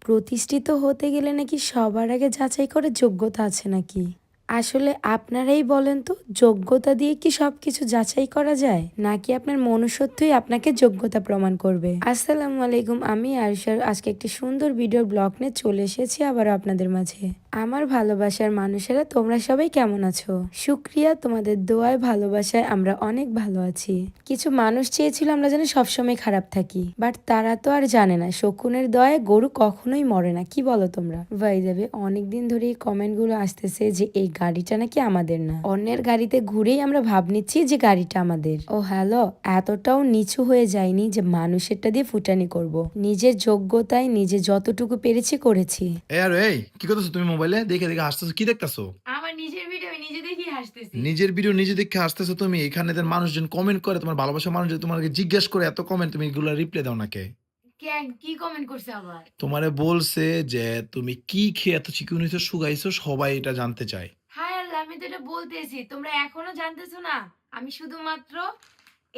প্রতিষ্ঠিত হতে গেলে নাকি সবার আগে যাচাই করে যোগ্যতা আছে নাকি? আসলে আপনারাই বলেন তো, যোগ্যতা দিয়ে কি সবকিছু যাচাই করা যায়, নাকি আপনার মনুষ্যত্বই আপনাকে যোগ্যতা প্রমাণ করবে? আসসালামু আলাইকুম, আমি আরশার আজকে একটি সুন্দর ভিডিও ব্লগ নিয়ে চলে এসেছি আবারও আপনাদের মাঝে। আমার ভালোবাসার মানুষেরা, তোমরা সবাই কেমন আছো? শুক্রিয়া, তোমাদের দোয়ায় ভালোবাসায় আমরা অনেক ভালো আছি। কিছু মানুষ চেয়েছিল আমরা যেন সবসময় খারাপ থাকি, বাট তারা তো আর জানে না শকুনের দয়ায় গরু কখনোই মরে না। কি বলো তোমরা? ভাই যাবে, অনেকদিন ধরে এই কমেন্ট গুলো আসতেছে যে এই গাড়িটা নাকি আমাদের না, অন্যের গাড়িতে ঘুরেই আমরা ভাব নিচ্ছি যে গাড়িটা আমাদের। ও হ্যালো, এতটাও নিচু হয়ে যায়নি যে মানুষেরটা দিয়ে ফুটানি করব। নিজের যোগ্যতায় নিজে যতটুকু পেরেছি করেছি। এই কি করতেছো তুমি? মোবাইলে দেখে দেখে হাসতেছো, কি দেখতেছো? আমার নিজের ভিডিও নিজে দেখি হাসতেছি। নিজের ভিডিও নিজে দেখে হাসতেছো তুমি? এখানে মানুষজন কমেন্ট করে, তোমার ভালোবাসা মানুষজন তোমাকে জিজ্ঞেস করে, এত কমেন্ট, তুমি এগুলো রিপ্লাই দাও না কে? কি কমেন্ট করছে আবার? তোমারে বলছে যে তুমি কি খেয়ে এত চিকন হইছো, শুকাইছো, সবাই এটা জানতে চায়। হায় আল্লাহ, আমি তো এটা বলতেছি, তোমরা এখনো জানতেছো না? আমি শুধুমাত্র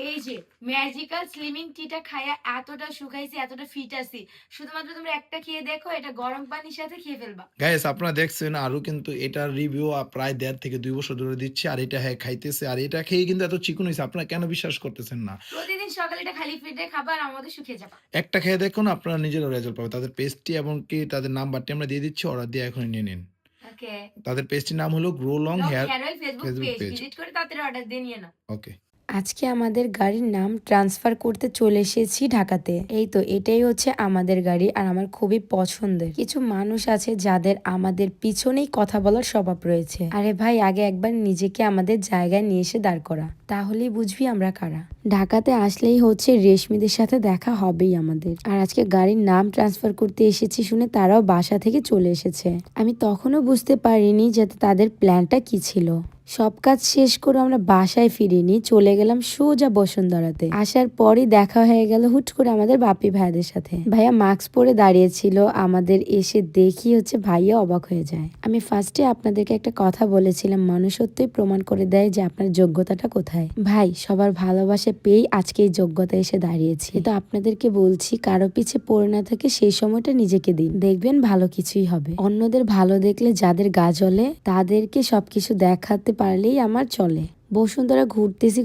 এই যে ম্যাজিক্যাল স্লিমিং টিটা খাইয়া এতটা শুকাইছি, এতটা ফিট আছি। শুধুমাত্র তোমরা একটা খেয়ে দেখো, এটা গরম পানির সাথে খেয়ে ফেলবা। গাইস, আপনারা দেখছেন, আরো কিন্তু এটার রিভিউ প্রায় 1.5 থেকে 2 বছর ধরে দিচ্ছে, আর এটা হ্যাঁ খাইতেছে, আর এটা খেয়ে কিন্তু এত চিকন হয়েছে। আপনারা কেন বিশ্বাস করতেছেন না? প্রতিদিন সকালে এটা খালি পেটে খাবার, আমার মধ্যে শুকিয়ে যাবা। একটা খেয়ে দেখুন, আপনারা নিজেরা রেজাল্ট পাবেন। তাদের পেজটি এবং কি তাদের নাম্বারটি আমরা দিয়ে দিচ্ছি, অর্ডার দিয়ে এখনই নিয়ে নিন। ওকে, তাদের পেজটির নাম হলো grow long hair hair oil Facebook page page. Visit করে তাড়াতাড়ি অর্ডার দিয়ে নিয়ে নাও। ওকে। আজকে আমাদের গাড়ির নাম ট্রান্সফার করতে চলে এসেছি ঢাকাতে। এই তো এটাই হচ্ছে আমাদের গাড়ি, আর আমার খুবই পছন্দের। কিছু মানুষ আছে যাদের আমাদের পিছনেই কথা বলার স্বভাব রয়েছে। আরে ভাই, আগে একবার নিজেকে আমাদের জায়গায় নিয়ে এসে দাঁড় করা, তাহলেই বুঝবি আমরা কারা। ঢাকাতে আসলেই হচ্ছে রেশমিদের সাথে দেখা হবেই আমাদের। আর আজকে গাড়ির নাম ট্রান্সফার করতে এসেছি শুনে তারাও বাসা থেকে চলে এসেছে। আমি তখনও বুঝতে পারিনি যাতে তাদের প্ল্যানটা কি ছিল। সব কাজ শেষ করে আমরা বাসায় ফিরিনি, চলে গেলাম সোজা বসুন্ধরাতে। আসার পরই দেখা হয়ে গেল হুট করে আমাদের বাপি ভাইয়াদের সাথে। ভাইয়া মাস্ক পরে দাঁড়িয়েছিল, আমাদের এসে দেখি হচ্ছে ভাইয়া অবাক হয়ে যায়। আমি ফার্স্টে আপনাদেরকে একটা কথা বলেছিলাম, মানুষত্বই প্রমাণ করে দেয় যে আপনার যোগ্যতাটা কোথায়। ভাই, সবার ভালোবাসা পেয়েই আজকে এই যোগ্যতা এসে দাঁড়িয়েছি। তো আপনাদেরকে বলছি, কারো পিছে পড়ে না থাকে সেই সময়টা নিজেকে দিন, দেখবেন ভালো কিছুই হবে। অন্যদের ভালো দেখলে যাদের গা জ্বলে, তাদেরকে সবকিছু দেখাতে পারলেই আমার চলে। বসুন্ধরা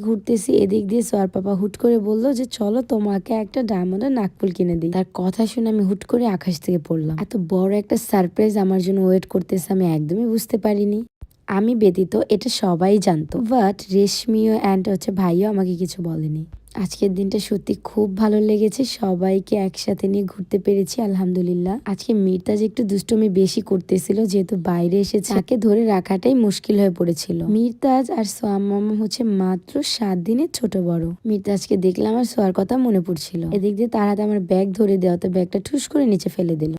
ঘুরতেছি এদিক দিয়ে সোয়ার পাপা হুট করে বলল যে চলো তোমাকে একটা ডায়মন্ডের নাকফুল কিনে দিই। তার কথা শুনে আমি হুট করে আকাশ থেকে পড়লাম। এত বড় একটা সারপ্রাইজ আমার জন্য ওয়েট করতেছে, আমি একদমই বুঝতে পারিনি। আমি ব্যতীত এটা সবাই জানতো, বাট রেশমিও অ্যান্ড হচ্ছে ভাইও আমাকে কিছু বলেনি। আজকের দিনটা সত্যি খুব ভালো লেগেছে, সবাইকে একসাথে নিয়ে ঘুরতে পেরেছি আলহামদুলিল্লাহ। আজকে মিরতাজ একটু দুষ্টুমি বেশি করতেছিল, যেহেতু বাইরে এসেছে তাকে ধরে রাখাটাই মুশকিল হয়ে পড়েছিল। মিরতাজ আর সোয়াম মামা হচ্ছে মাত্র 7 দিনের ছোট বড়। মিরতাজকে দেখলাম আর সোয়ার কথা মনে পড়ছিল। এদিক দিয়ে তার হাতে আমার ব্যাগ ধরে দেওয়া, তো ব্যাগটা ঠুস করে নিচে ফেলে দিল।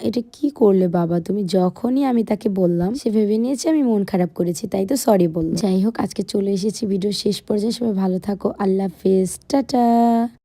এটা কি করলে বাবা তুমি? যখনই আমি তাকে বললাম, সে ভেবে নিয়েছে আমি মন খারাপ করেছি, তাই তো সরি বলল। যাই হোক, আজকে চলে এসেছি ভিডিও শেষ পর্যায়ে। সবাই ভালো থাকো, আল্লাহ হাফেজ, টাটা।